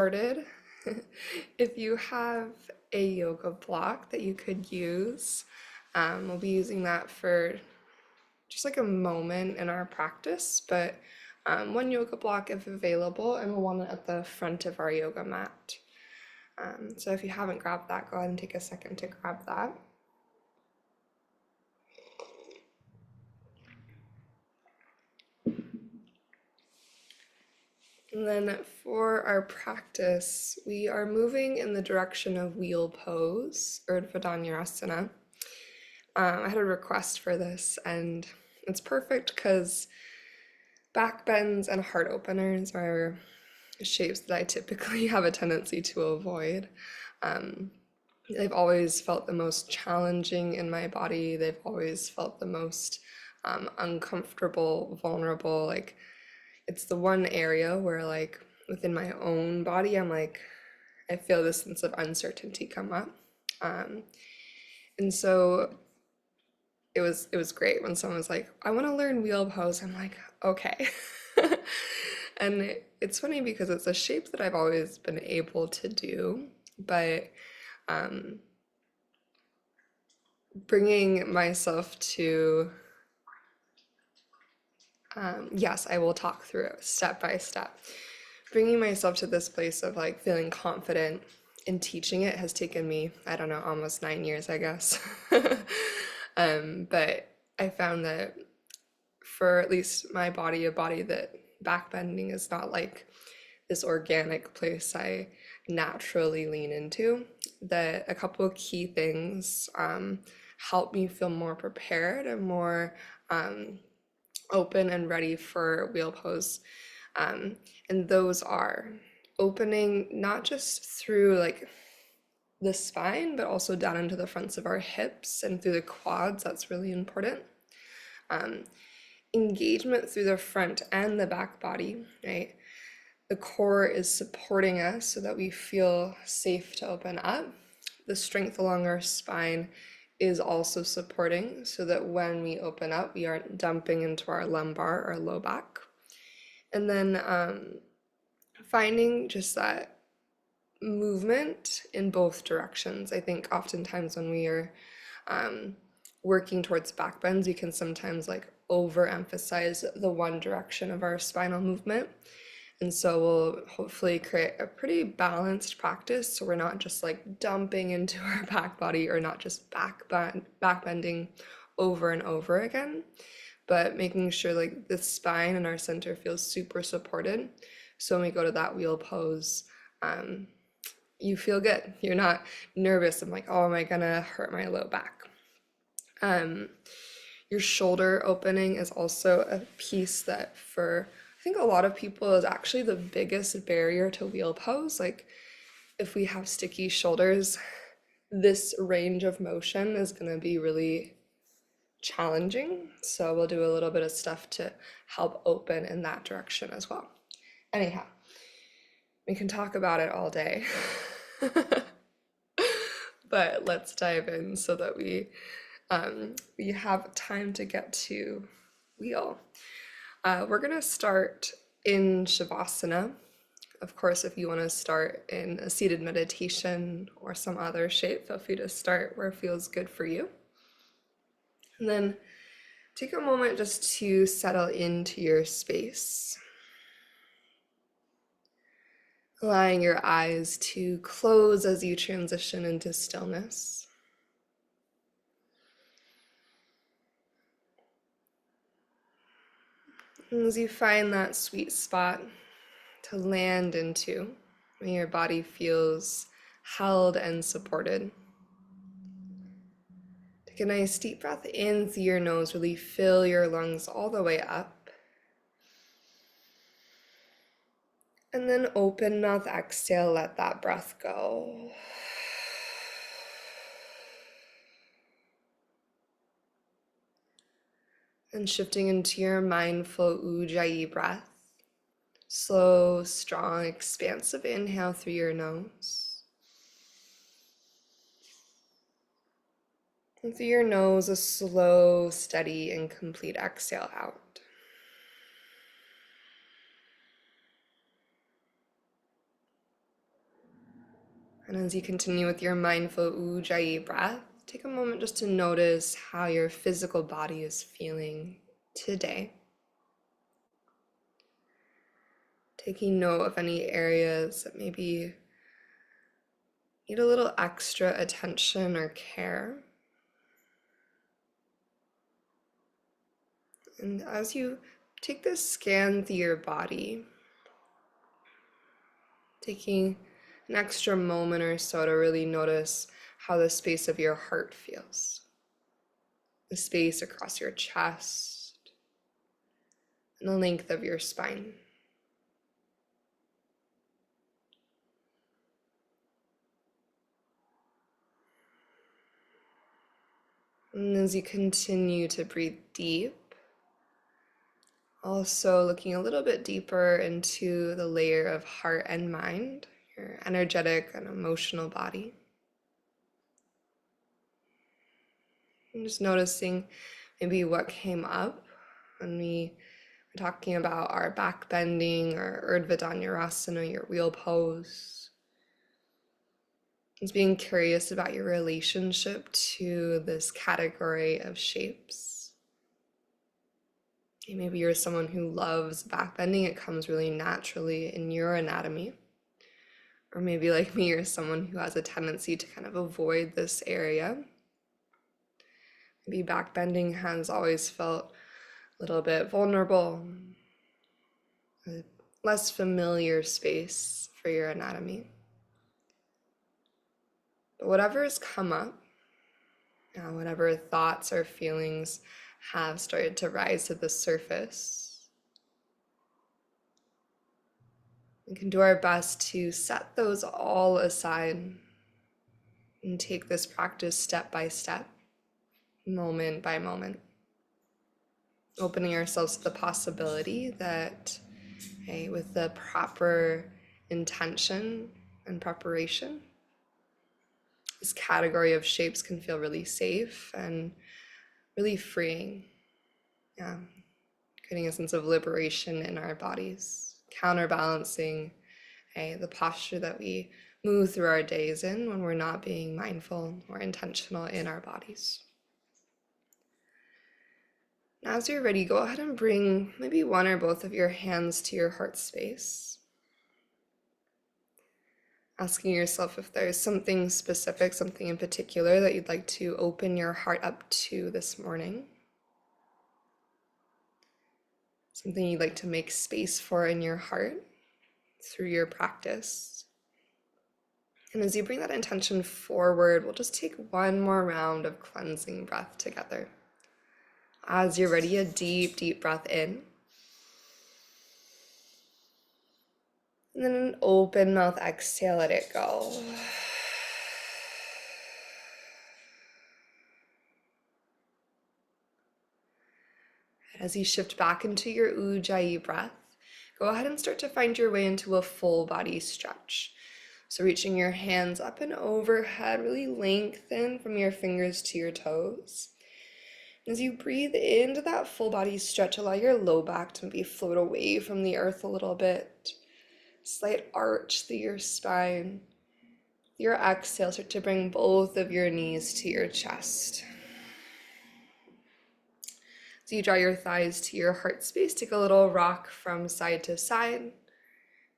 started, if you have a yoga block that you could use, we'll be using that for just like a moment in our practice, but one yoga block if available, and we'll want it at the front of our yoga mat. So if you haven't grabbed that, go ahead and take a second to grab that. And then for our practice, we are moving in the direction of wheel pose, Urdhva Dhanurasana. I had a request for this, and it's perfect because back bends and heart openers are shapes that I typically have a tendency to avoid. They've always felt the most challenging in my body. They've always felt the most uncomfortable, vulnerable. Like, it's the one area where, like, within my own body, I'm like, I feel this sense of uncertainty come up. And so it was great when someone was like, I want to learn wheel pose. I'm like, okay. And it's funny because it's a shape that I've always been able to do, but bringing myself to, yes, I will talk through it step by step. Bringing myself to this place of like feeling confident in teaching it has taken me, I don't know, almost 9 years, I guess. But I found that for at least my body, a body that backbending is not like this organic place I naturally lean into, that a couple of key things help me feel more prepared and more open and ready for wheel pose. And those are opening not just through like the spine, but also down into the fronts of our hips and through the quads. That's really important. Engagement through the front and the back body, right? The core is supporting us so that we feel safe to open up. The strength along our spine is also supporting so that when we open up, we aren't dumping into our lumbar or low back. And then finding just that movement in both directions. I think oftentimes when we are working towards back bends, we can sometimes like overemphasize the one direction of our spinal movement. And so we'll hopefully create a pretty balanced practice so we're not just like dumping into our back body or not just back bending over and over again, but making sure like the spine and our center feels super supported. So when we go to that wheel pose, you feel good. You're not nervous. I'm like, oh, am I gonna hurt my low back? Your shoulder opening is also a piece that for I think a lot of people is actually the biggest barrier to wheel pose. Like if we have sticky shoulders, this range of motion is going to be really challenging. So we'll do a little bit of stuff to help open in that direction as well. Anyhow, we can talk about it all day. But let's dive in so that we have time to get to wheel. We're gonna start in Shavasana. Of course, if you want to start in a seated meditation or some other shape, feel free to start where it feels good for you. And then take a moment just to settle into your space. Allowing your eyes to close as you transition into stillness. And as you find that sweet spot to land into, when your body feels held and supported, take a nice deep breath in through your nose, really fill your lungs all the way up. And then open mouth, exhale, let that breath go. And shifting into your mindful Ujjayi breath. Slow, strong, expansive inhale through your nose. And through your nose, a slow, steady, and complete exhale out. And as you continue with your mindful Ujjayi breath, take a moment just to notice how your physical body is feeling today. Taking note of any areas that maybe need a little extra attention or care. And as you take this scan through your body, taking an extra moment or so to really notice how the space of your heart feels, the space across your chest, and the length of your spine. And as you continue to breathe deep, also looking a little bit deeper into the layer of heart and mind, your energetic and emotional body. And just noticing maybe what came up when we were talking about our back bending or Urdhva Dhanurasana, your wheel pose. Just being curious about your relationship to this category of shapes. Maybe you're someone who loves back bending, it comes really naturally in your anatomy. Or maybe like me, you're someone who has a tendency to kind of avoid this area. Maybe back bending has always felt a little bit vulnerable, a less familiar space for your anatomy. But whatever has come up, whatever thoughts or feelings have started to rise to the surface, we can do our best to set those all aside and take this practice step by step, moment by moment, opening ourselves to the possibility that, with the proper intention and preparation, this category of shapes can feel really safe and really freeing. Creating a sense of liberation in our bodies, counterbalancing the posture that we move through our days in when we're not being mindful or intentional in our bodies. Now, as you're ready, go ahead and bring maybe one or both of your hands to your heart space. Asking yourself if there's something specific, something in particular that you'd like to open your heart up to this morning. Something you'd like to make space for in your heart through your practice. And as you bring that intention forward, we'll just take one more round of cleansing breath together. As you're ready, a deep, deep breath in. And then an open mouth exhale, let it go. As you shift back into your Ujjayi breath, go ahead and start to find your way into a full body stretch. So reaching your hands up and overhead, really lengthen from your fingers to your toes. As you breathe into that full body stretch, allow your low back to maybe float away from the earth a little bit. Slight arch through your spine. Your exhale, start to bring both of your knees to your chest. So you draw your thighs to your heart space, take a little rock from side to side.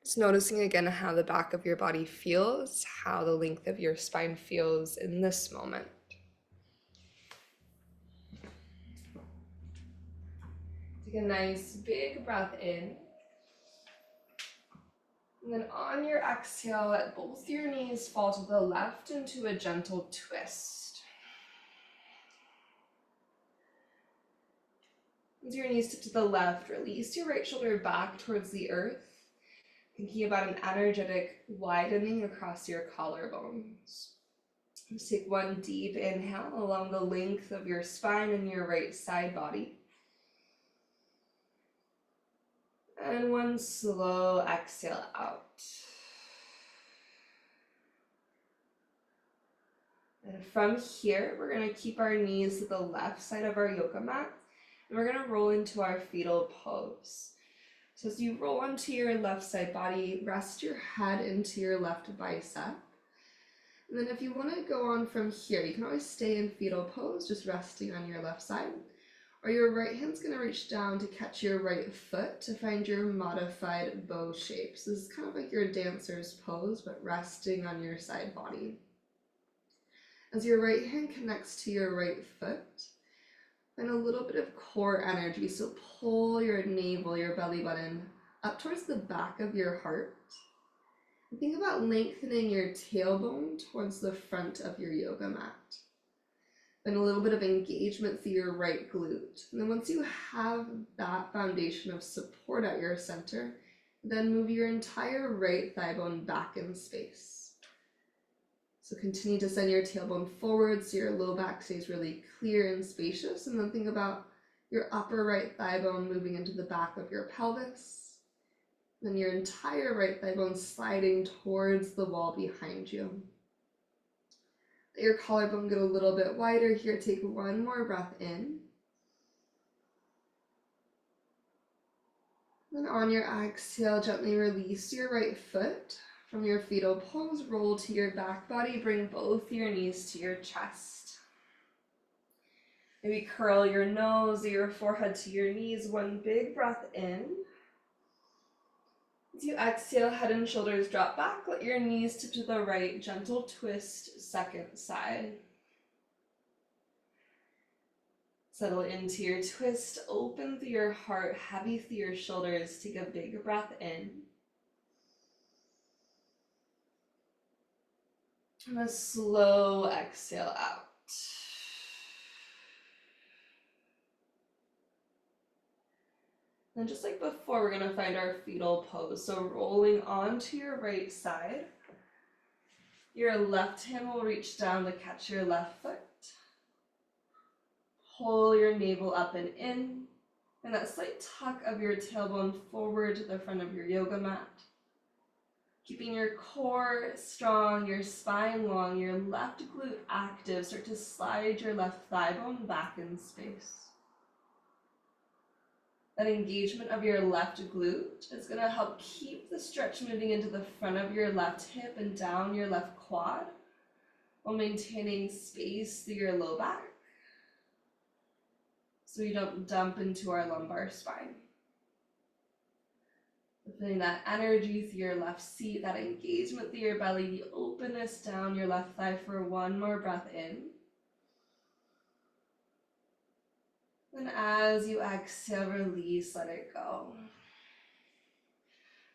Just noticing again how the back of your body feels, how the length of your spine feels in this moment. Take a nice big breath in. And then on your exhale, let both your knees fall to the left into a gentle twist. As your knees tip to the left, release your right shoulder back towards the earth, thinking about an energetic widening across your collarbones. Just take one deep inhale along the length of your spine and your right side body. And one slow exhale out. And from here, we're going to keep our knees to the left side of our yoga mat, and we're going to roll into our fetal pose. So as you roll onto your left side body, rest your head into your left bicep. And then if you want to go on from here, you can always stay in fetal pose, just resting on your left side. Or your right hand's going to reach down to catch your right foot to find your modified bow shape. So this is kind of like your dancer's pose, but resting on your side body. As your right hand connects to your right foot, find a little bit of core energy. So pull your navel, your belly button, up towards the back of your heart. And think about lengthening your tailbone towards the front of your yoga mat. And a little bit of engagement through your right glute. And then once you have that foundation of support at your center, then move your entire right thigh bone back in space. So continue to send your tailbone forward so your low back stays really clear and spacious. And then think about your upper right thigh bone moving into the back of your pelvis. Then your entire right thigh bone sliding towards the wall behind you. Let your collarbone get a little bit wider here. Take one more breath in. Then on your exhale, gently release your right foot from your fetal pose. Roll to your back body. Bring both your knees to your chest. Maybe curl your nose or your forehead to your knees. One big breath in. As you exhale, head and shoulders drop back. Let your knees tip to the right. Gentle twist, second side. Settle into your twist. Open through your heart, heavy through your shoulders. Take a big breath in. And a slow exhale out. And just like before, we're going to find our fetal pose. So rolling onto your right side. Your left hand will reach down to catch your left foot. Pull your navel up and in. And that slight tuck of your tailbone forward to the front of your yoga mat. Keeping your core strong, your spine long, your left glute active. Start to slide your left thigh bone back in space. That engagement of your left glute is going to help keep the stretch moving into the front of your left hip and down your left quad while maintaining space through your low back so you don't dump into our lumbar spine. Feeling that energy through your left seat, that engagement through your belly, the openness down your left thigh for one more breath in. And as you exhale, release, let it go.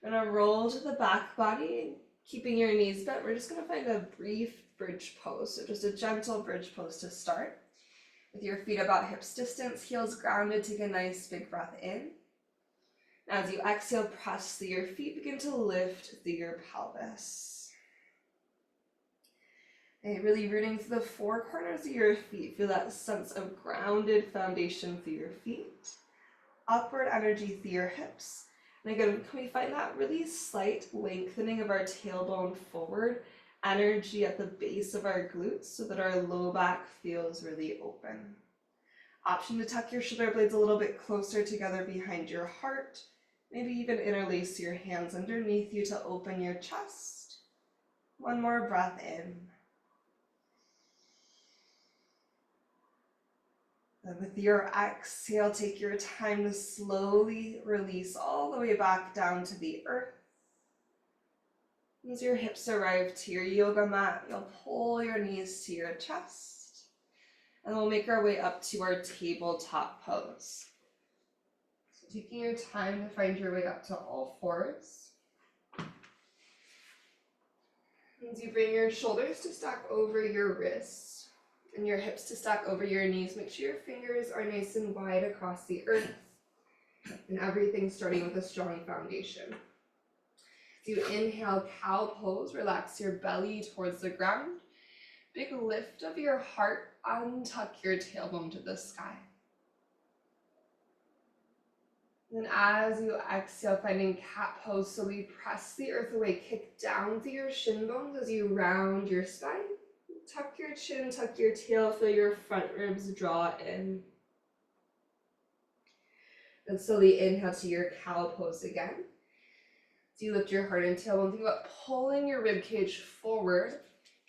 We're going to roll to the back body, keeping your knees bent. We're just going to find a brief bridge pose. So just a gentle bridge pose to start. With your feet about hips distance, heels grounded, take a nice big breath in. As you exhale, press through your feet, begin to lift through your pelvis. And really rooting through the four corners of your feet. Feel that sense of grounded foundation through your feet. Upward energy through your hips. And again, can we find that really slight lengthening of our tailbone forward? Energy at the base of our glutes so that our low back feels really open. Option to tuck your shoulder blades a little bit closer together behind your heart. Maybe even interlace your hands underneath you to open your chest. One more breath in. And with your exhale, take your time to slowly release all the way back down to the earth. As your hips arrive to your yoga mat, you'll pull your knees to your chest. And we'll make our way up to our tabletop pose. So taking your time to find your way up to all fours. As you bring your shoulders to stack over your wrists and your hips to stack over your knees, make sure your fingers are nice and wide across the earth. And everything starting with a strong foundation. As you inhale, cow pose, relax your belly towards the ground. Big lift of your heart, untuck your tailbone to the sky. And as you exhale, finding cat pose, so we press the earth away, kick down through your shin bones as you round your spine. Tuck your chin, tuck your tail, feel your front ribs draw in. And slowly inhale to your cow pose again. So you lift your heart and tailbone. Think about pulling your rib cage forward.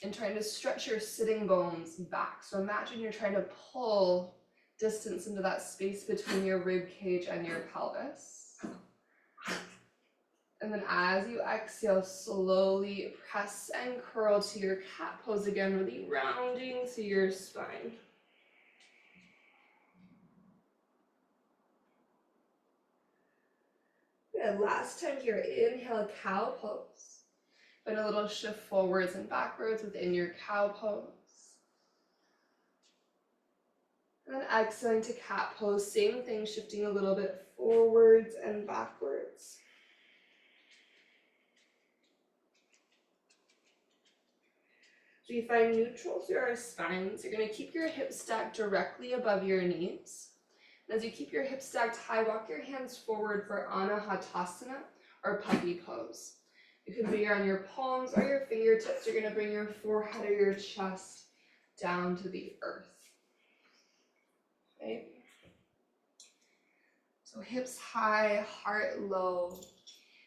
and trying to stretch your sitting bones back. So imagine you're trying to pull distance into that space between your rib cage and your pelvis. And then as you exhale, slowly press and curl to your cat pose again, really rounding through your spine. Good. Last time here, inhale, cow pose. Find a little shift forwards and backwards within your cow pose. And then exhaling to cat pose, same thing, shifting a little bit forwards and backwards. So you find neutral through our spines. You're going to keep your hips stacked directly above your knees. And as you keep your hips stacked high, walk your hands forward for Anahatasana or puppy pose. You can be on your palms or your fingertips. You're going to bring your forehead or your chest down to the earth. Okay. So hips high, heart low.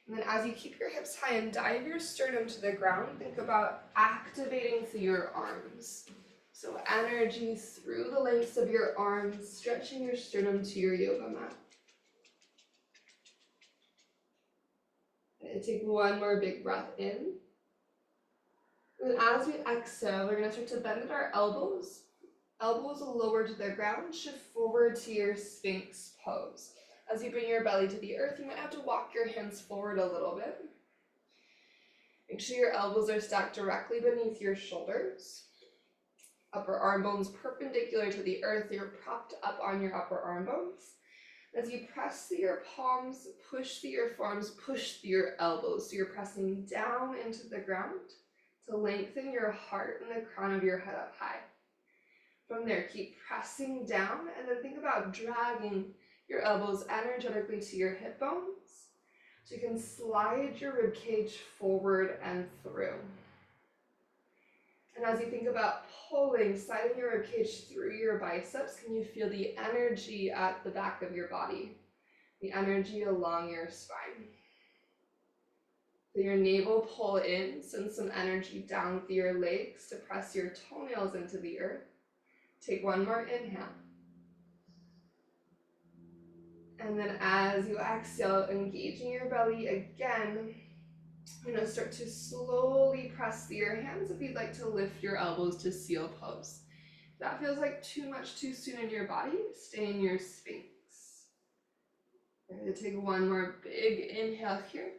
And then as you keep your hips high and dive your sternum to the ground, think about activating through your arms. So energy through the lengths of your arms, stretching your sternum to your yoga mat. And take one more big breath in. And as we exhale, we're going to start to bend at our elbows. Elbows lower to the ground, shift forward to your Sphinx pose. As you bring your belly to the earth, you might have to walk your hands forward a little bit. Make sure your elbows are stacked directly beneath your shoulders. Upper arm bones perpendicular to the earth, you're propped up on your upper arm bones. As you press through your palms, push through your forearms, push through your elbows. So you're pressing down into the ground to lengthen your heart and the crown of your head up high. From there, keep pressing down and then think about dragging your elbows energetically to your hip bones. So you can slide your rib cage forward and through. And as you think about pulling, sliding your rib cage through your biceps, can you feel the energy at the back of your body? The energy along your spine. Feel your navel pull in, send some energy down through your legs to press your toenails into the earth. Take one more inhale. And then as you exhale, engaging your belly again, you're going to start to slowly press through your hands if you'd like to lift your elbows to seal pose. If that feels like too much too soon in your body, stay in your Sphinx. We're going to take one more big inhale here.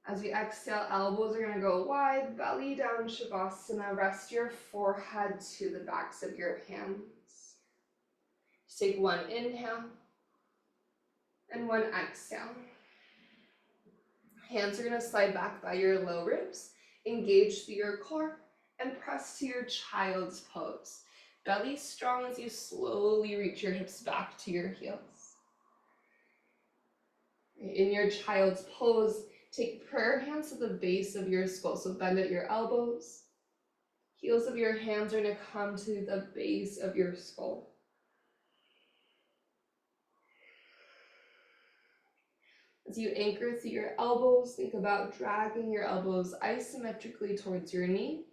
As we exhale, elbows are going to go wide, belly down, Shavasana. Rest your forehead to the backs of your hands. Just take one inhale and one exhale. Hands are going to slide back by your low ribs, engage through your core, and press to your child's pose. Belly strong as you slowly reach your hips back to your heels. In your child's pose, take prayer hands to the base of your skull, so bend at your elbows. Heels of your hands are going to come to the base of your skull. As you anchor through your elbows, think about dragging your elbows isometrically towards your knees.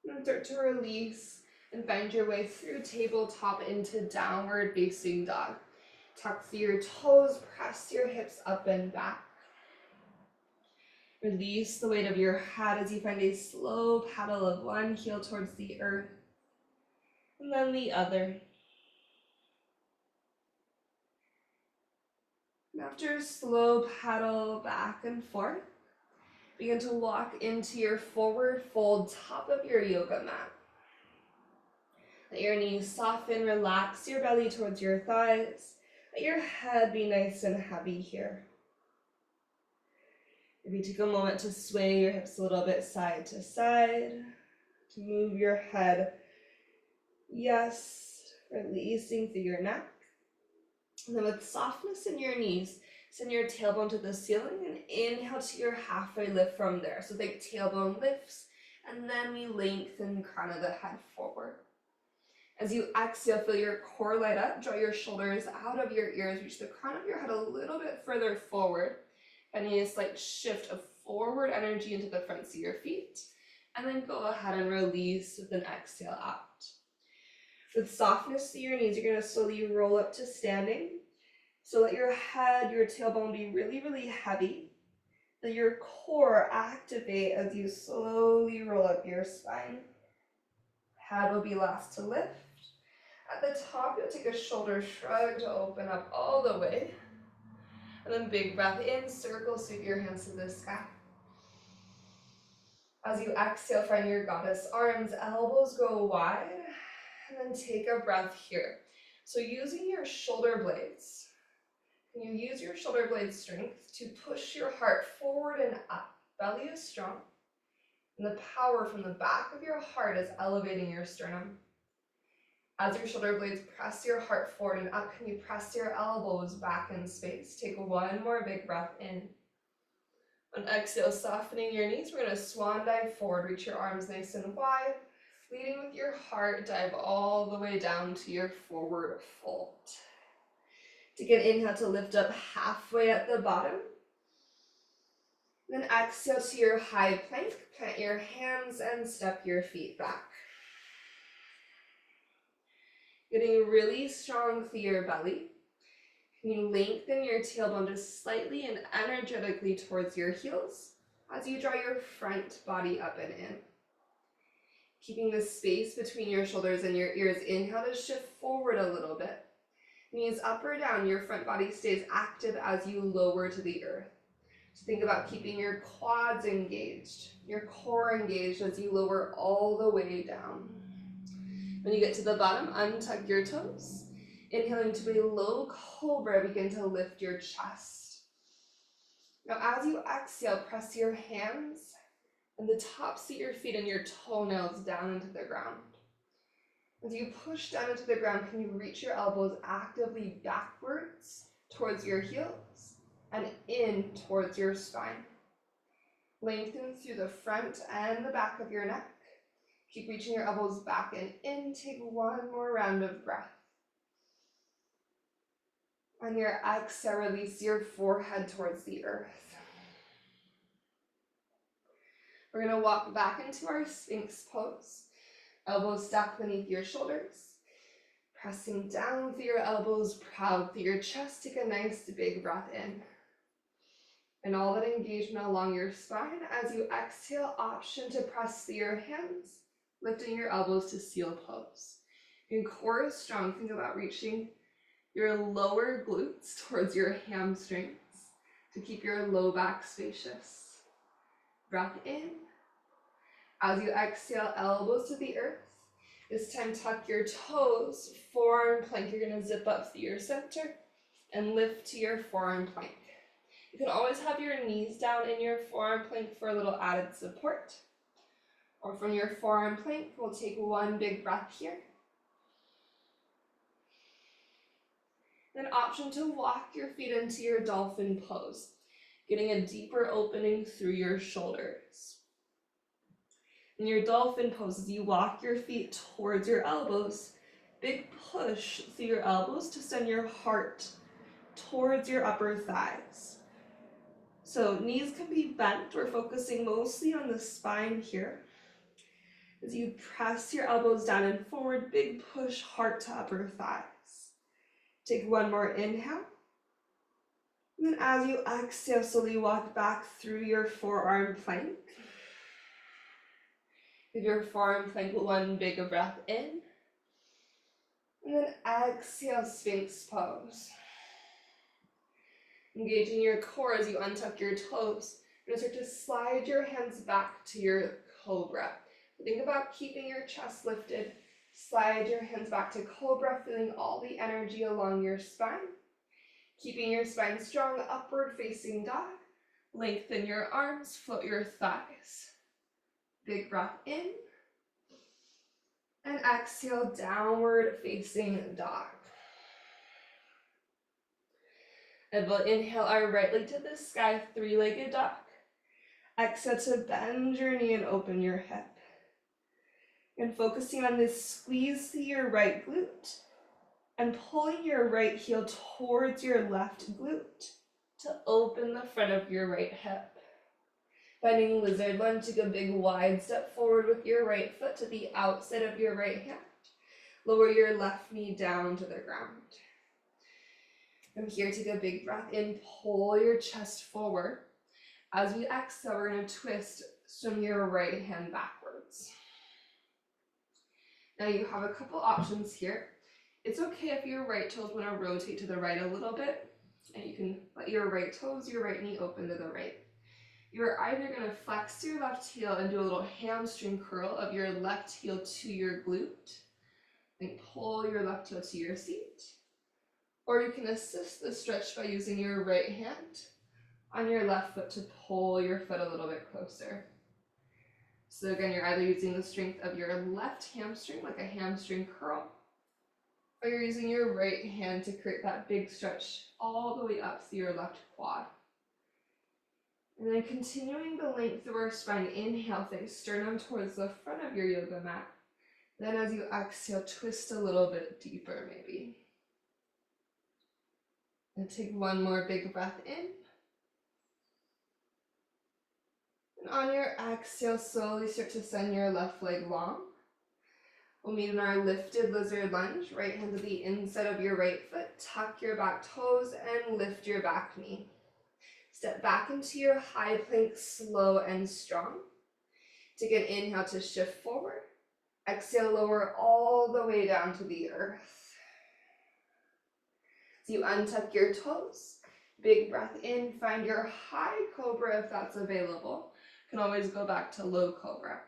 And start to release and find your way through tabletop into downward facing dog. Tuck through your toes, press your hips up and back. Release the weight of your head as you find a slow paddle of one heel towards the earth, and then the other. And after a slow paddle back and forth, begin to walk into your forward fold, top of your yoga mat. Let your knees soften, relax your belly towards your thighs. Let your head be nice and heavy here. Maybe take a moment to sway your hips a little bit side to side, to move your head. Yes, releasing through your neck. And then with softness in your knees, send your tailbone to the ceiling and inhale to your halfway lift from there. So think tailbone lifts, and then we lengthen crown of the head forward. As you exhale, feel your core light up, draw your shoulders out of your ears, reach the crown of your head a little bit further forward, and a slight shift of forward energy into the fronts of your feet, and then go ahead and release with an exhale out. With softness through your knees, you're going to slowly roll up to standing. So let your head, your tailbone be really, really heavy. Let your core activate as you slowly roll up your spine. Head will be last to lift. At the top, you'll take a shoulder shrug to open up all the way. And then big breath in, circle, sweep your hands to the sky. As you exhale, find your goddess arms, elbows go wide, and then take a breath here. So using your shoulder blades, you use your shoulder blade strength to push your heart forward and up. Belly is strong, and the power from the back of your heart is elevating your sternum. As your shoulder blades press your heart forward and up, can you press your elbows back in space? Take one more big breath in. On exhale, softening your knees, we're going to swan dive forward. Reach your arms nice and wide. Leading with your heart, dive all the way down to your forward fold. Take an inhale to lift up halfway at the bottom. Then exhale to your high plank. Plant your hands and step your feet back. Getting really strong through your belly. Can you lengthen your tailbone just slightly and energetically towards your heels as you draw your front body up and in. Keeping the space between your shoulders and your ears. Inhale to shift forward a little bit. Knees up or down, your front body stays active as you lower to the earth. So think about keeping your quads engaged, your core engaged as you lower all the way down. When you get to the bottom, untuck your toes. Inhaling to a low cobra, begin to lift your chest. Now as you exhale, press your hands and the tops of your feet and your toenails down into the ground. As you push down into the ground, can you reach your elbows actively backwards towards your heels and in towards your spine? Lengthen through the front and the back of your neck. Keep reaching your elbows back and in. Take one more round of breath. On your exhale, release your forehead towards the earth. We're going to walk back into our Sphinx pose. Elbows stacked beneath your shoulders. Pressing down through your elbows, proud through your chest. Take a nice big breath in. And all that engagement along your spine. As you exhale, option to press through your hands, lifting your elbows to seal pose. Your core is strong. Think about reaching your lower glutes towards your hamstrings to keep your low back spacious. Breath in. As you exhale, elbows to the earth. This time, tuck your toes, forearm plank. You're going to zip up through your center and lift to your forearm plank. You can always have your knees down in your forearm plank for a little added support. Or from your forearm plank, we'll take one big breath here. Then option to walk your feet into your dolphin pose, getting a deeper opening through your shoulders. In your dolphin pose, as you walk your feet towards your elbows, big push through your elbows to send your heart towards your upper thighs. So knees can be bent. We're focusing mostly on the spine here. As you press your elbows down and forward, big push, heart to upper thighs. Take one more inhale. And then as you exhale, slowly walk back through your forearm plank. Give your forearm plank one big breath in. And then exhale, Sphinx pose. Engaging your core as you untuck your toes. You're going to start to slide your hands back to your cobra. Think about keeping your chest lifted. Slide your hands back to cobra, feeling all the energy along your spine. Keeping your spine strong, upward facing dog. Lengthen your arms, float your thighs. Big breath in. And exhale, downward facing dog. And we'll inhale our right leg to the sky, three-legged dog. Exhale to bend your knee and open your hip. And focusing on this squeeze through your right glute and pulling your right heel towards your left glute to open the front of your right hip. Finding lizard lunge, take a big wide step forward with your right foot to the outside of your right hand. Lower your left knee down to the ground. From here, take a big breath in, pull your chest forward. As we exhale, we're going to twist from your right hand backwards. Now you have a couple options here. It's okay if your right toes want to rotate to the right a little bit, and you can let your right toes, your right knee open to the right. You're either going to flex your left heel and do a little hamstring curl of your left heel to your glute, and pull your left toe to your seat. Or you can assist the stretch by using your right hand on your left foot to pull your foot a little bit closer. So again, you're either using the strength of your left hamstring, like a hamstring curl, or you're using your right hand to create that big stretch all the way up through your left quad. And then continuing the length of our spine, inhale, think sternum towards the front of your yoga mat. Then as you exhale, twist a little bit deeper maybe. And take one more big breath in. And on your exhale, slowly start to send your left leg long. We'll meet in our lifted lizard lunge. Right hand to the inside of your right foot. Tuck your back toes and lift your back knee. Step back into your high plank, slow and strong. Take an inhale to shift forward. Exhale, lower all the way down to the earth. So you untuck your toes. Big breath in. Find your high cobra if that's available. You can always go back to low cobra.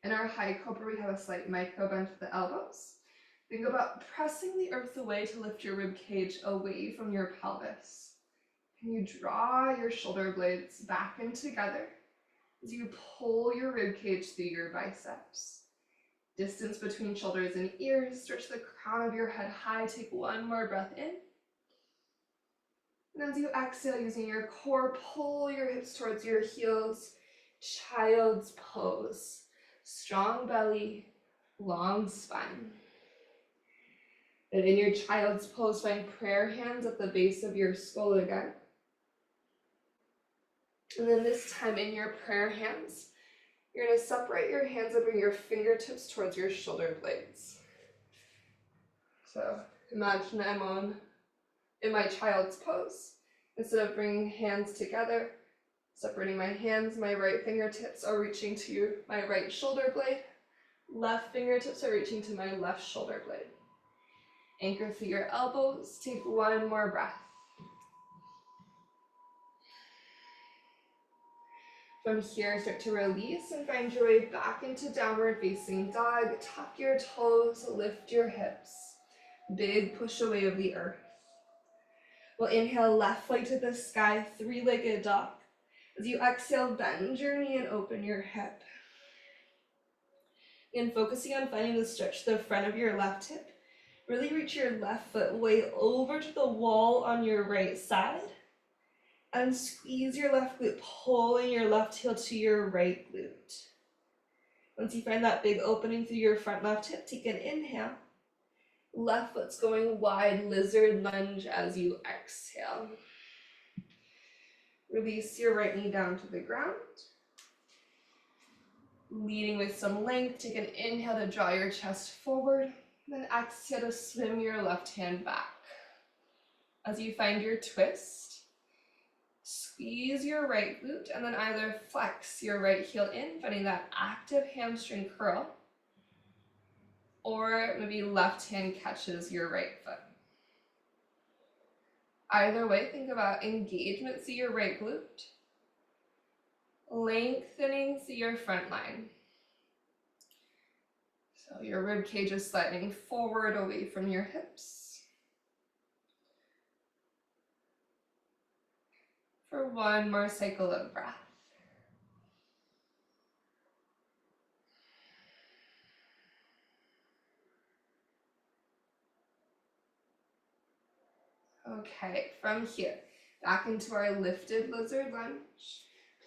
In our high cobra, we have a slight micro bend to the elbows. Think about pressing the earth away to lift your rib cage away from your pelvis. Can you draw your shoulder blades back and together as you pull your rib cage through your biceps? Distance between shoulders and ears. Stretch the crown of your head high. Take one more breath in. And as you exhale, using your core, pull your hips towards your heels. Child's pose. Strong belly, long spine. And in your child's pose, find prayer hands at the base of your skull again. And then this time in your prayer hands, you're going to separate your hands and bring your fingertips towards your shoulder blades. So imagine I'm in my child's pose. Instead of bringing hands together, separating my hands, my right fingertips are reaching to my right shoulder blade. Left fingertips are reaching to my left shoulder blade. Anchor through your elbows. Take one more breath. From here, start to release and find your way back into downward facing dog. Tuck your toes, lift your hips. Big push away of the earth. We'll inhale left leg to the sky, three-legged dog. As you exhale, bend your knee and open your hip. And focusing on finding the stretch to the front of your left hip. Really reach your left foot way over to the wall on your right side. And squeeze your left glute, pulling your left heel to your right glute. Once you find that big opening through your front left hip, take an inhale. Left foot's going wide, lizard lunge as you exhale. Release your right knee down to the ground. Leading with some length, take an inhale to draw your chest forward. Then exhale to swim your left hand back. As you find your twist, squeeze your right glute and then either flex your right heel in, finding that active hamstring curl, or maybe left hand catches your right foot. Either way, think about engagement through your right glute, lengthening through your front line. So your rib cage is sliding forward away from your hips. For one more cycle of breath. Okay, from here, back into our lifted lizard lunge.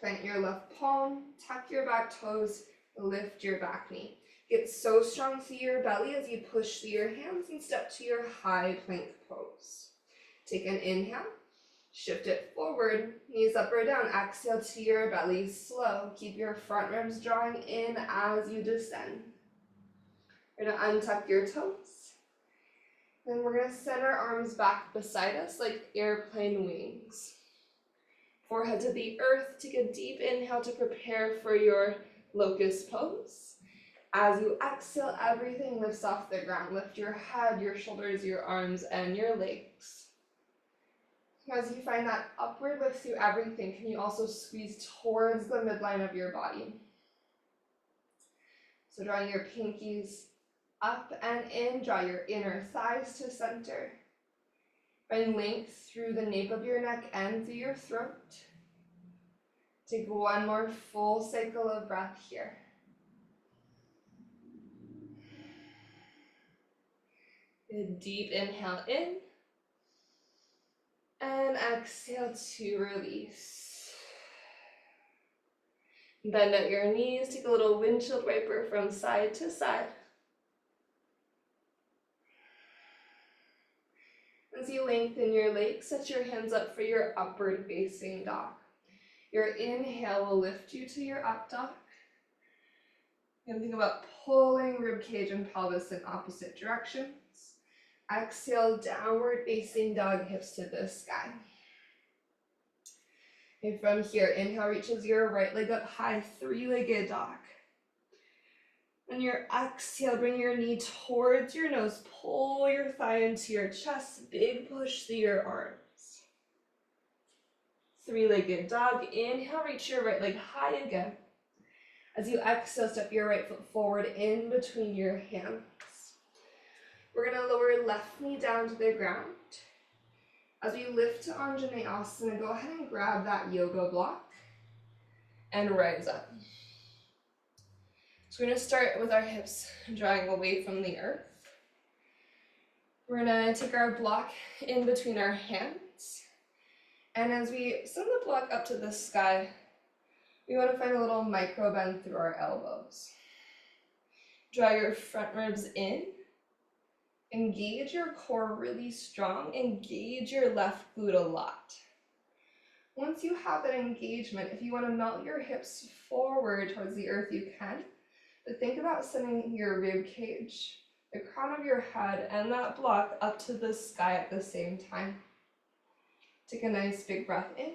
Plant your left palm, tuck your back toes, lift your back knee. Get so strong through your belly as you push through your hands and step to your high plank pose. Take an inhale, shift it forward, knees up or down, exhale to your belly, slow. Keep your front ribs drawing in as you descend. You're gonna untuck your toes. Then we're gonna send our arms back beside us like airplane wings. Forehead to the earth, take a deep inhale to prepare for your locust pose. As you exhale, everything lifts off the ground. Lift your head, your shoulders, your arms, and your legs. As you find that upward lift through everything, can you also squeeze towards the midline of your body? So drawing your pinkies up and in, draw your inner thighs to center. Find length through the nape of your neck and through your throat. Take one more full cycle of breath here. A deep inhale in, and exhale to release. Bend at your knees, take a little windshield wiper from side to side. As you lengthen your legs, set your hands up for your upward facing dog. Your inhale will lift you to your up dog. And think about pulling rib cage and pelvis in opposite directions. Exhale, downward facing dog, hips to the sky. And from here, inhale reaches your right leg up high, three-legged dog. On your exhale, bring your knee towards your nose, pull your thigh into your chest, big push through your arms. Three-legged dog, inhale, reach your right leg high again. As you exhale, step your right foot forward in between your hands. We're gonna lower left knee down to the ground. As we lift to Anjaneyasana, go ahead and grab that yoga block and rise up. So we're gonna start with our hips drawing away from the earth. We're gonna take our block in between our hands. And as we send the block up to the sky, we want to find a little micro bend through our elbows. Draw your front ribs in. Engage your core really strong. Engage your left glute a lot. Once you have that engagement, if you want to melt your hips forward towards the earth, you can. But think about sending your rib cage, the crown of your head, and that block up to the sky at the same time. Take a nice big breath in.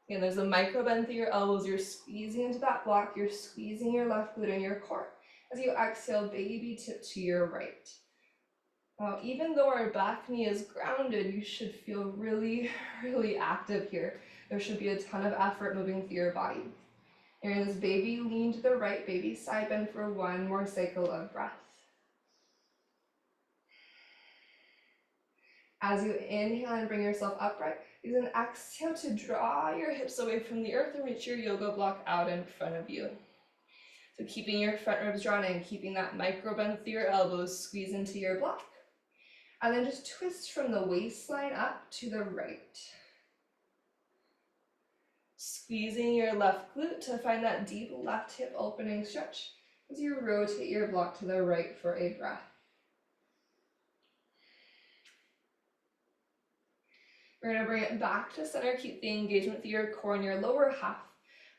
Again, there's a micro bend through your elbows. You're squeezing into that block. You're squeezing your left glute and your core. As you exhale, baby tip to your right. Now, even though our back knee is grounded, you should feel really, really active here. There should be a ton of effort moving through your body. You're in this baby lean to the right, baby side bend for one more cycle of breath. As you inhale and bring yourself upright, use an exhale to draw your hips away from the earth and reach your yoga block out in front of you. So keeping your front ribs drawn in, keeping that micro bend through your elbows, squeeze into your block. And then just twist from the waistline up to the right. Squeezing your left glute to find that deep left hip opening stretch as you rotate your block to the right for a breath. We're going to bring it back to center. Keep the engagement through your core in your lower half.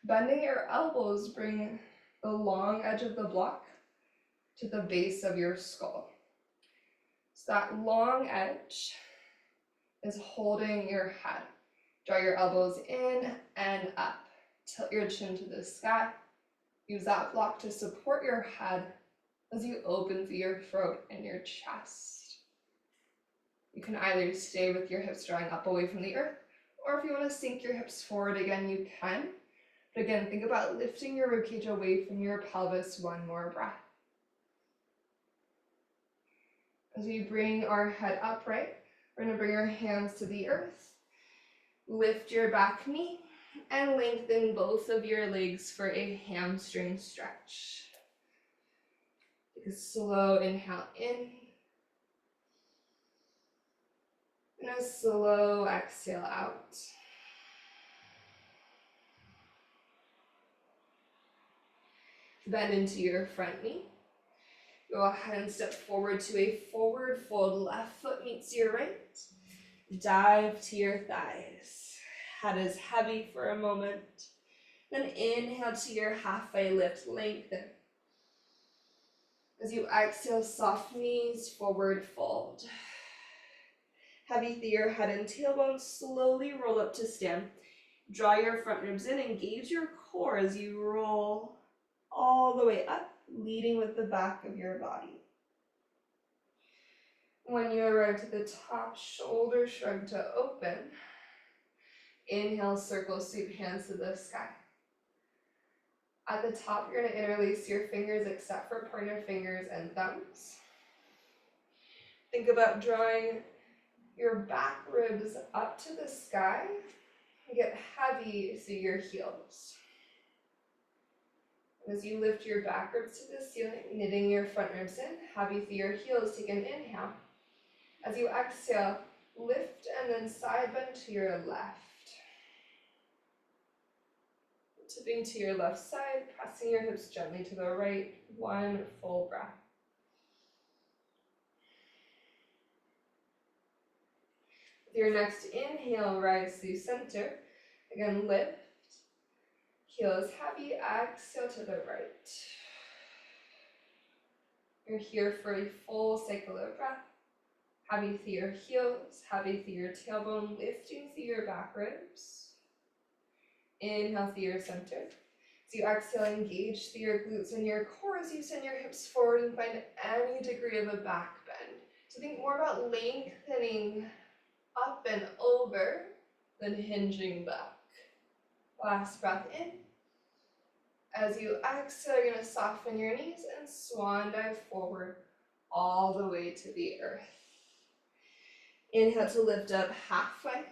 Bending your elbows, bring the long edge of the block to the base of your skull. So that long edge is holding your head. Draw your elbows in and up. Tilt your chin to the sky. Use that block to support your head as you open through your throat and your chest. You can either stay with your hips drawing up away from the earth, or if you want to sink your hips forward again, you can. But again, think about lifting your ribcage away from your pelvis. One more breath. As we bring our head upright, we're going to bring our hands to the earth. Lift your back knee and lengthen both of your legs for a hamstring stretch. Take a slow inhale in. And a slow exhale out. Bend into your front knee. Go ahead and step forward to a forward fold. Left foot meets your right. Dive to your thighs. Head is heavy for a moment. Then inhale to your halfway lift, lengthen. As you exhale, soft knees, forward fold. Heavy through your head and tailbone, slowly roll up to stand. Draw your front ribs in, engage your core as you roll all the way up, leading with the back of your body. When you arrive to the top, shoulders shrug to open. Inhale, circle, sweep hands to the sky. At the top, you're going to interlace your fingers except for pointer fingers and thumbs. Think about drawing your back ribs up to the sky. Get heavy through your heels. As you lift your back ribs to the ceiling, knitting your front ribs in, heavy through your heels, take an inhale. As you exhale, lift and then side bend to your left. Tipping to your left side, pressing your hips gently to the right, one full breath. With your next inhale, rise through center. Again, lift. Heels heavy, exhale to the right. You're here for a full cycle of breath. Heavy through your heels, heavy through your tailbone, lifting through your back ribs. Inhale through your center. As you exhale, engage through your glutes and your core as you send your hips forward and find any degree of a back bend. So think more about lengthening up and over than hinging back. Last breath in. As you exhale, you're going to soften your knees and swan dive forward all the way to the earth. Inhale to lift up halfway.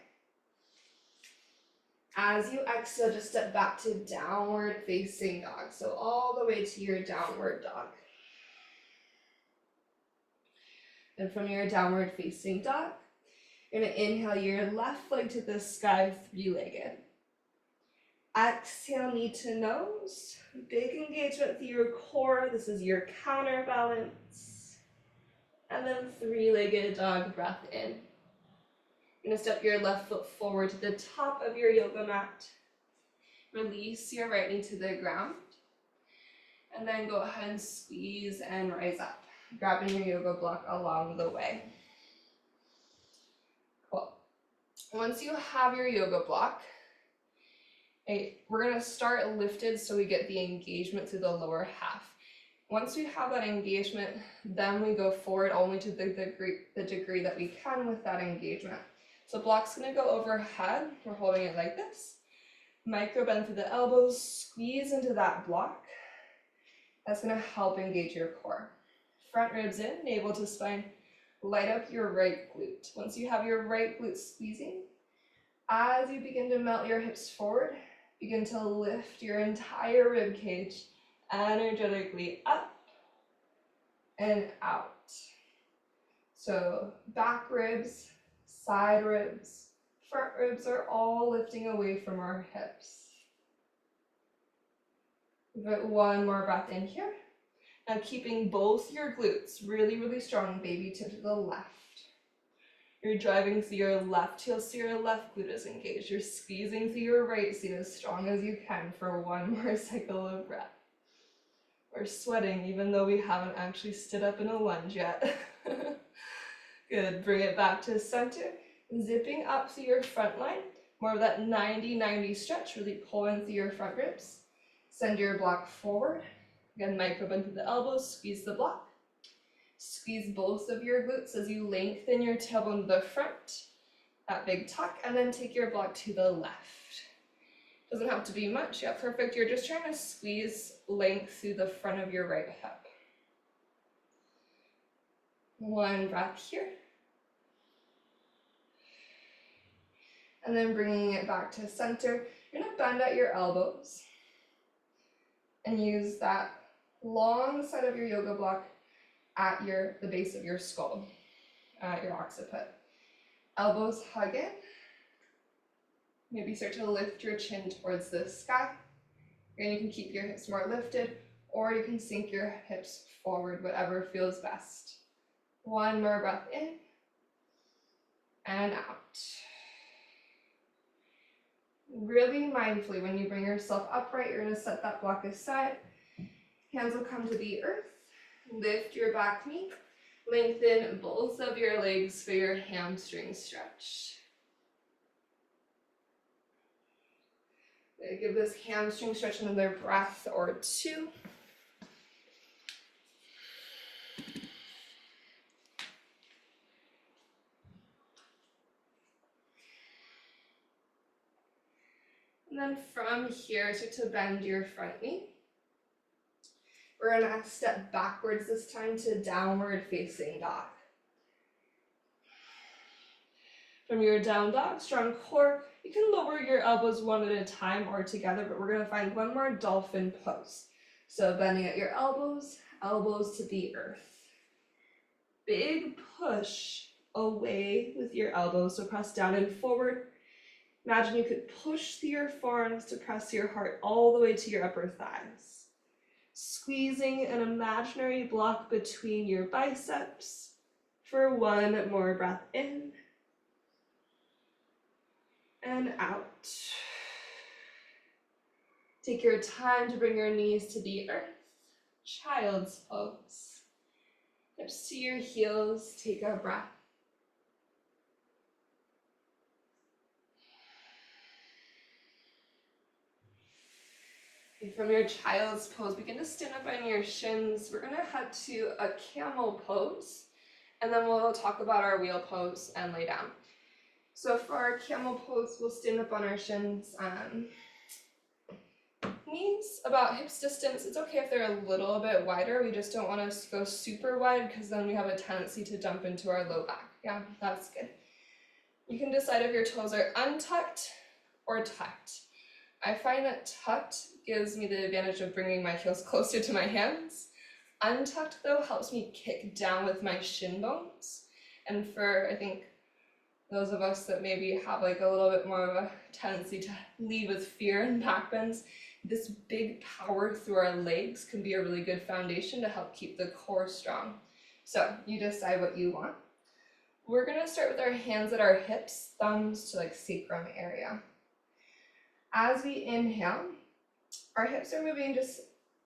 As you exhale, just step back to downward facing dog. So all the way to your downward dog. And from your downward facing dog, you're going to inhale your left leg to the sky, three-legged. Exhale, knee to nose. Big engagement through your core. This is your counterbalance. And then three-legged dog, breath in. You're going to step your left foot forward to the top of your yoga mat. Release your right knee to the ground. And then go ahead and squeeze and rise up, grabbing your yoga block along the way. Cool. Once you have your yoga block, we're going to start lifted so we get the engagement through the lower half. Once we have that engagement, then we go forward only to the degree that we can with that engagement. So block's going to go overhead. We're holding it like this. Micro bend through the elbows, squeeze into that block. That's going to help engage your core. Front ribs in, navel to spine. Light up your right glute. Once you have your right glute squeezing, as you begin to melt your hips forward, begin to lift your entire rib cage energetically up and out. So back ribs, side ribs, front ribs are all lifting away from our hips. Give it one more breath in here. Now keeping both your glutes really, really strong, baby tip to the left. You're driving through your left heel so your left glute is engaged. You're squeezing through your right so as strong as you can for one more cycle of breath. We're sweating even though we haven't actually stood up in a lunge yet. Good, bring it back to center. Zipping up through your front line. More of that 90-90 stretch, really pull in through your front ribs. Send your block forward. Again, micro bend through the elbows, squeeze the block. Squeeze both of your glutes as you lengthen your tailbone to the front, that big tuck, and then take your block to the left. Doesn't have to be much, yeah, perfect. You're just trying to squeeze length through the front of your right hip. One breath here. And then bringing it back to center, you're gonna bend at your elbows and use that long side of your yoga block at the base of your skull, at your occiput. Elbows hug in. Maybe start to lift your chin towards the sky. And you can keep your hips more lifted or you can sink your hips forward, whatever feels best. One more breath in and out. Really mindfully, when you bring yourself upright, you're going to set that block aside. Hands will come to the earth. Lift your back knee. Lengthen both of your legs for your hamstring stretch. Give this hamstring stretch another breath or two. And then from here, start to bend your front knee. We're going to step backwards this time to downward facing dog. From your down dog, strong core, you can lower your elbows one at a time or together, but we're going to find one more dolphin pose. So bending at your elbows, elbows to the earth. Big push away with your elbows, so press down and forward. Imagine you could push through your forearms to press your heart all the way to your upper thighs. Squeezing an imaginary block between your biceps for one more breath in and out. Take your time to bring your knees to the earth. Child's pose. Hips to your heels, take a breath. Okay, from your child's pose, begin to stand up on your shins. We're gonna head to a camel pose, and then we'll talk about our wheel pose and lay down. So for our camel pose, we'll stand up on our shins. Knees about hips distance. It's okay if they're a little bit wider. We just don't want to go super wide because then we have a tendency to dump into our low back. Yeah, that's good. You can decide if your toes are untucked or tucked. I find that tucked gives me the advantage of bringing my heels closer to my hands. Untucked, though, helps me kick down with my shin bones. And for, I think, those of us that maybe have like a little bit more of a tendency to lead with fear and back bends, this big power through our legs can be a really good foundation to help keep the core strong. So you decide what you want. We're gonna start with our hands at our hips, thumbs to like sacrum area. As we inhale, our hips are moving just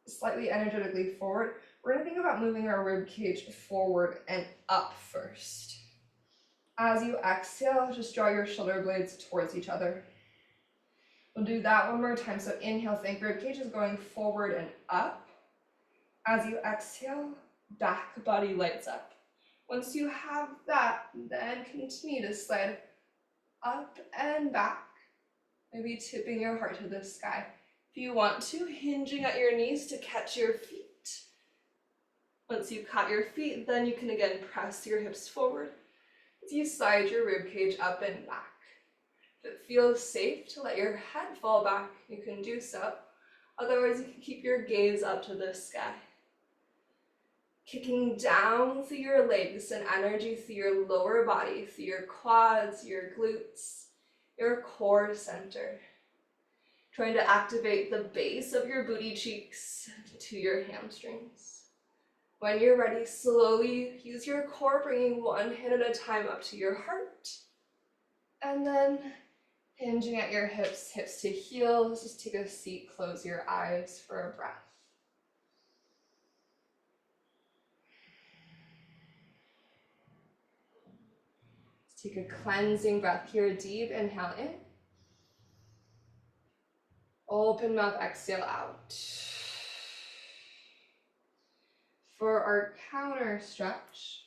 slightly energetically forward. We're gonna think about moving our rib cage forward and up first. As you exhale, just draw your shoulder blades towards each other. We'll do that one more time. So inhale, think rib cage is going forward and up. As you exhale, back body lights up. Once you have that, then continue to slide up and back, maybe tipping your heart to the sky. If you want to, hinging at your knees to catch your feet. Once you've caught your feet, then you can again press your hips forward as you slide your rib cage up and back. If it feels safe to let your head fall back, you can do so. Otherwise, you can keep your gaze up to the sky. Kicking down through your legs and energy through your lower body, through your quads, your glutes, your core center. Trying to activate the base of your booty cheeks to your hamstrings. When you're ready, slowly use your core, bringing one hand at a time up to your heart. And then hinging at your hips, hips to heels. Just take a seat, close your eyes for a breath. Let's take a cleansing breath here. Deep inhale in. Open mouth, exhale out. For our counter stretch,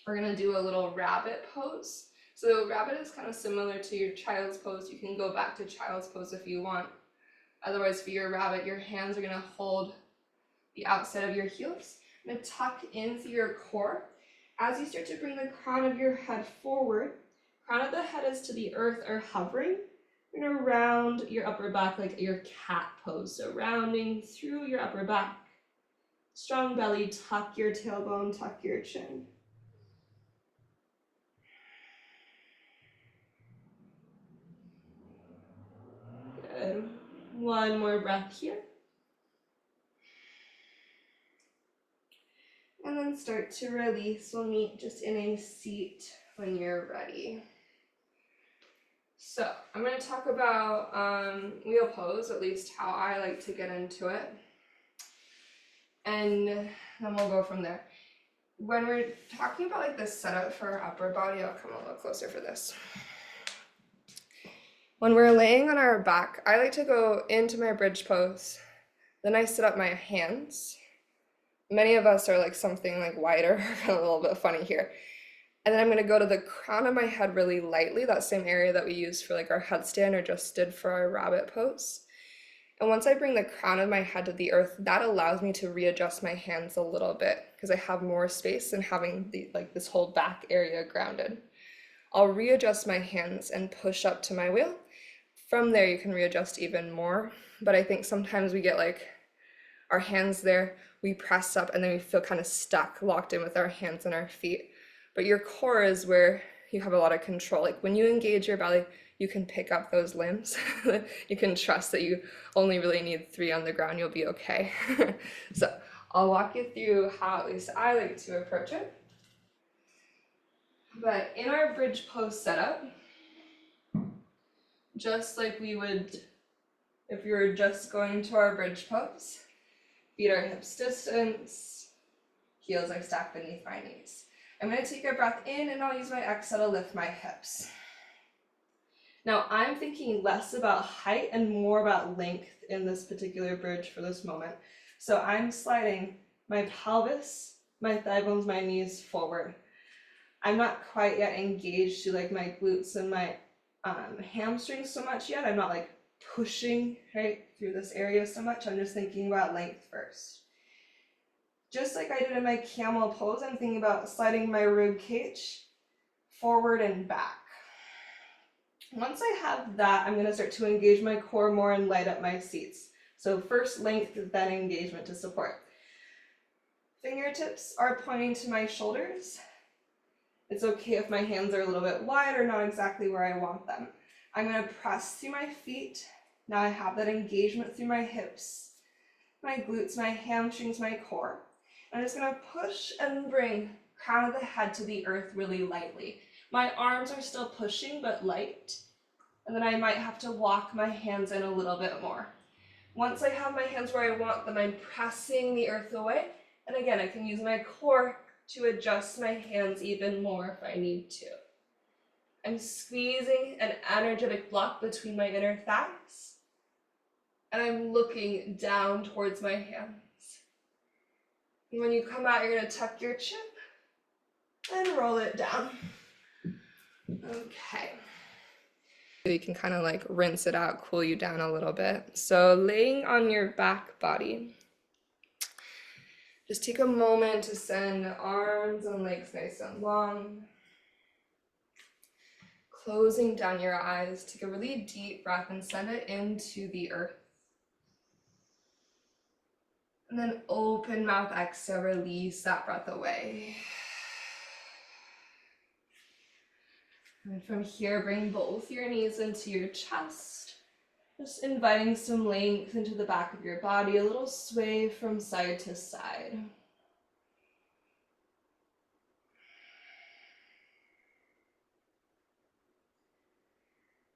we're gonna do a little rabbit pose. So rabbit is kind of similar to your child's pose. You can go back to child's pose if you want. Otherwise, for your rabbit, your hands are gonna hold the outside of your heels. I'm gonna tuck into your core. As you start to bring the crown of your head forward, crown of the head is to the earth or hovering. You're gonna round your upper back like your cat pose. So rounding through your upper back. Strong belly, tuck your tailbone, tuck your chin. Good. One more breath here. then start to release. We'll meet just in a seat when you're ready. So I'm going to talk about wheel pose, at least how I like to get into it. And then we'll go from there. When we're talking about like this setup for our upper body, I'll come a little closer for this. When we're laying on our back, I like to go into my bridge pose. Then I sit up my hands. Many of us are like something like wider, a little bit funny here. And then I'm going to go to the crown of my head really lightly, that same area that we used for like our headstand or just did for our rabbit pose. And once I bring the crown of my head to the earth, that allows me to readjust my hands a little bit because I have more space than having this whole back area grounded. I'll readjust my hands and push up to my wheel. From there, you can readjust even more. But I think sometimes we get like our hands there, we press up, and then we feel kind of stuck, locked in with our hands and our feet. But your core is where you have a lot of control. Like when you engage your belly, you can pick up those limbs. You can trust that you only really need 3 on the ground, you'll be okay. So I'll walk you through how at least I like to approach it. But in our bridge pose setup, just like we would if we were just going to our bridge pose, feet are hips distance, heels are stacked beneath my knees. I'm going to take a breath in and I'll use my exhale to lift my hips. Now I'm thinking less about height and more about length in this particular bridge for this moment. So I'm sliding my pelvis, my thigh bones, my knees forward. I'm not quite yet engaged to like my glutes and my hamstrings so much yet. I'm not like pushing right through this area so much. I'm just thinking about length first. Just like I did in my camel pose, I'm thinking about sliding my rib cage forward and back. Once I have that, I'm going to start to engage my core more and light up my seats. So first length, then engagement to support. Fingertips are pointing to my shoulders. It's okay if my hands are a little bit wide or not exactly where I want them. I'm going to press through my feet. Now I have that engagement through my hips, my glutes, my hamstrings, my core. I'm just going to push and bring crown of the head to the earth really lightly. My arms are still pushing, but light. And then I might have to walk my hands in a little bit more. Once I have my hands where I want them, I'm pressing the earth away. And again, I can use my core to adjust my hands even more if I need to. I'm squeezing an energetic block between my inner thighs. And I'm looking down towards my hands. And when you come out, you're going to tuck your chin and roll it down. Okay. You can kind of like rinse it out, cool you down a little bit. So laying on your back body, just take a moment to send arms and legs nice and long. Closing down your eyes, take a really deep breath and send it into the earth. And then open mouth exhale, release that breath away. And from here, bring both your knees into your chest, just inviting some length into the back of your body, a little sway from side to side.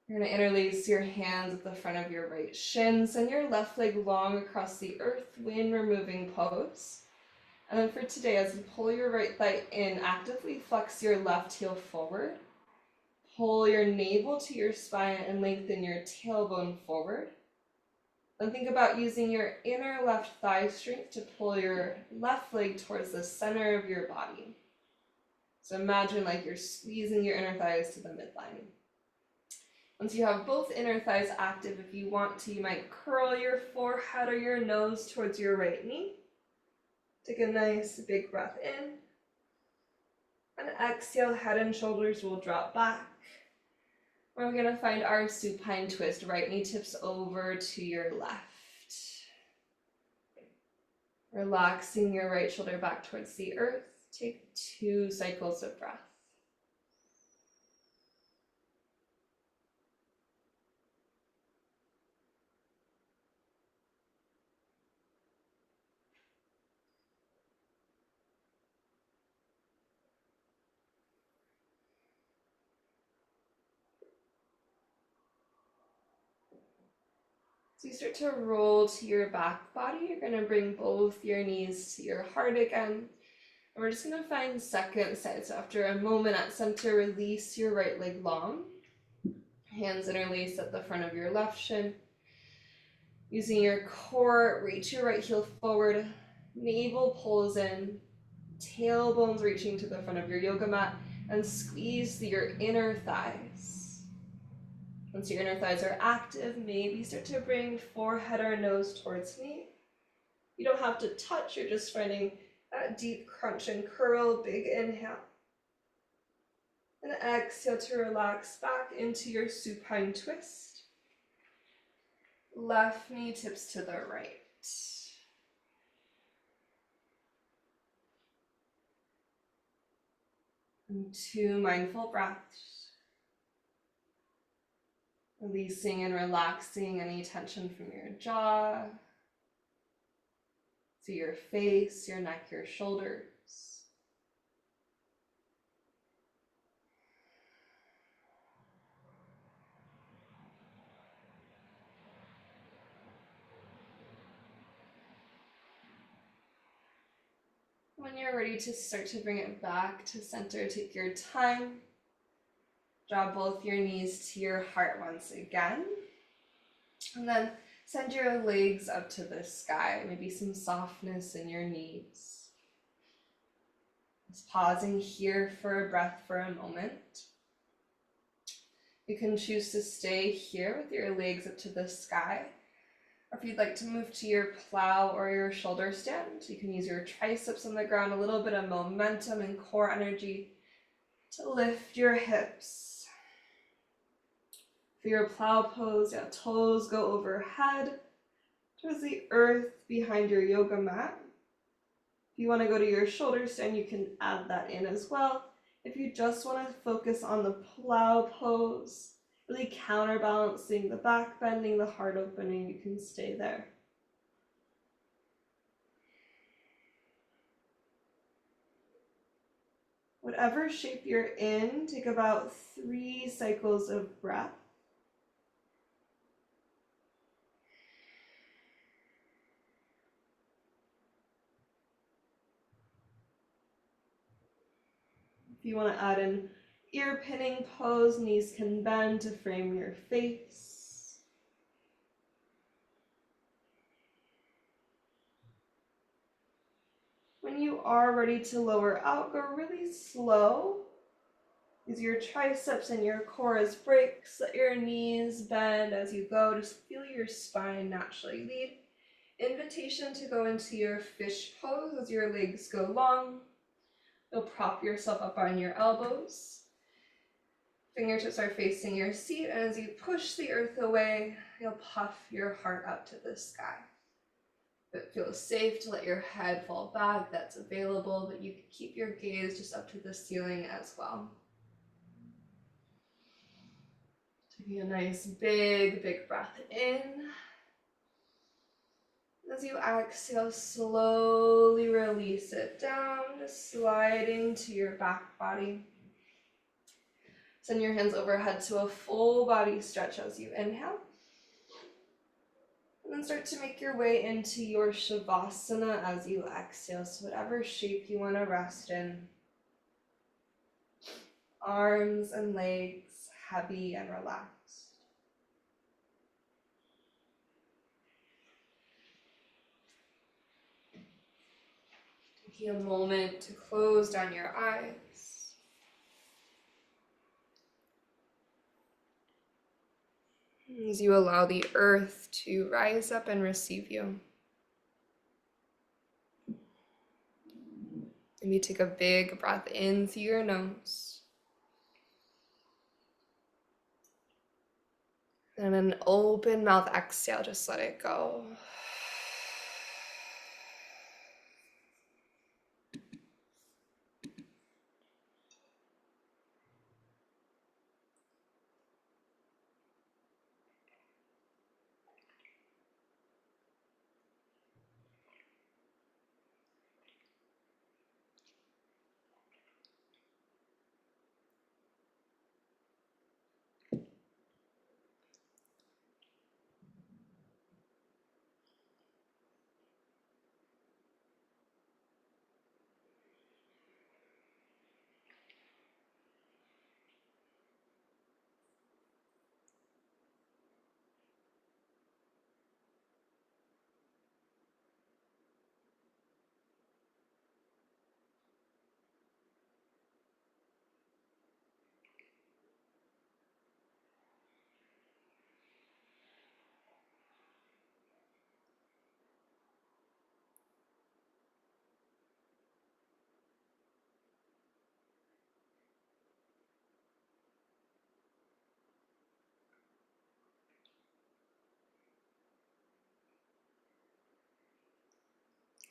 You're going to interlace your hands at the front of your right shin, send your left leg long across the earth, wind removing pose. And then for today, as you pull your right thigh in, actively flex your left heel forward. Pull your navel to your spine and lengthen your tailbone forward. Then think about using your inner left thigh strength to pull your left leg towards the center of your body. So imagine like you're squeezing your inner thighs to the midline. Once you have both inner thighs active, if you want to, you might curl your forehead or your nose towards your right knee. Take a nice big breath in. And exhale, head and shoulders will drop back. We're going to find our supine twist. Right knee tips over to your left. Relaxing your right shoulder back towards the earth. Take 2 cycles of breath. So you start to roll to your back body. You're going to bring both your knees to your heart again. And we're just going to find second side. So after a moment at center, release your right leg long. Hands interlace at the front of your left shin. Using your core, reach your right heel forward. Navel pulls in. Tailbones reaching to the front of your yoga mat. And squeeze your inner thighs. Once your inner thighs are active, maybe start to bring forehead or nose towards knee. You don't have to touch, you're just finding that deep crunch and curl. Big inhale. And exhale to relax back into your supine twist. Left knee tips to the right. And 2 mindful breaths. Releasing and relaxing any tension from your jaw, to your face, your neck, your shoulders. When you're ready to start to bring it back to center, take your time. Draw both your knees to your heart once again. And then send your legs up to the sky, maybe some softness in your knees. Just pausing here for a breath for a moment. You can choose to stay here with your legs up to the sky. Or if you'd like to move to your plow or your shoulder stand, you can use your triceps on the ground, a little bit of momentum and core energy to lift your hips. For your plow pose, toes go overhead towards the earth behind your yoga mat. If you want to go to your shoulder stand, you can add that in as well. If you just want to focus on the plow pose, really counterbalancing the back bending, the heart opening, you can stay there. Whatever shape you're in, take about 3 cycles of breath. If you want to add an ear pinning pose, knees can bend to frame your face. When you are ready to lower out, go really slow. Use your triceps and your core as brakes. Let your knees bend as you go. Just feel your spine naturally lead. Invitation to go into your fish pose as your legs go long. You'll prop yourself up on your elbows. Fingertips are facing your seat, and as you push the earth away, you'll puff your heart up to the sky. If it feels safe to let your head fall back, that's available, but you can keep your gaze just up to the ceiling as well. Taking a nice big breath in. As you exhale, slowly release it down, just sliding to your back body. Send your hands overhead to a full body stretch as you inhale. And then start to make your way into your Shavasana as you exhale. So whatever shape you want to rest in. Arms and legs heavy and relaxed. Taking a moment to close down your eyes. As you allow the earth to rise up and receive you. Maybe take a big breath in through your nose. And an open mouth exhale, just let it go.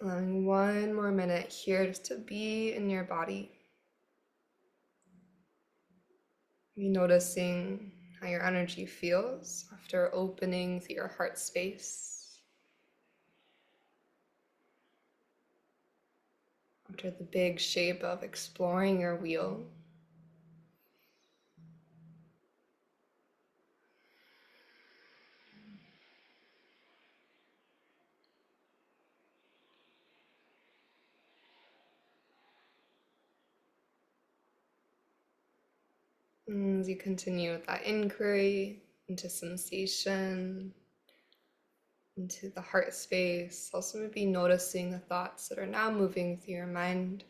Allowing one more minute here just to be in your body. Be noticing how your energy feels after opening through your heart space. After the big shape of exploring your wheel. As you continue with that inquiry into sensation, into the heart space, also maybe noticing the thoughts that are now moving through your mind.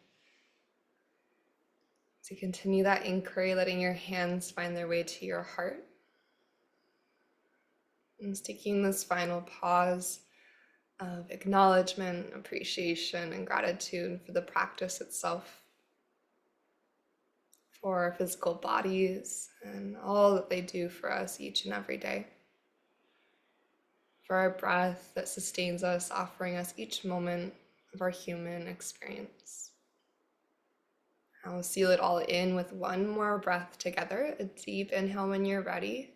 As you continue that inquiry, letting your hands find their way to your heart. And just taking this final pause of acknowledgement, appreciation, and gratitude for the practice itself, for our physical bodies and all that they do for us each and every day, for our breath that sustains us, offering us each moment of our human experience. I will seal it all in with one more breath together. A deep inhale when you're ready.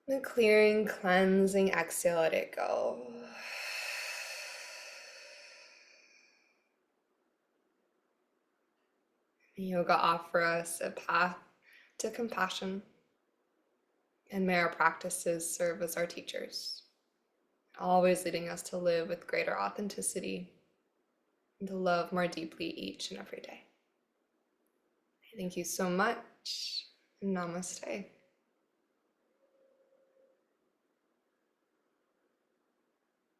And clearing, cleansing exhale, let it go. Yoga offers us a path to compassion, and may our practices serve as our teachers, always leading us to live with greater authenticity and to love more deeply each and every day. Thank you so much. Namaste.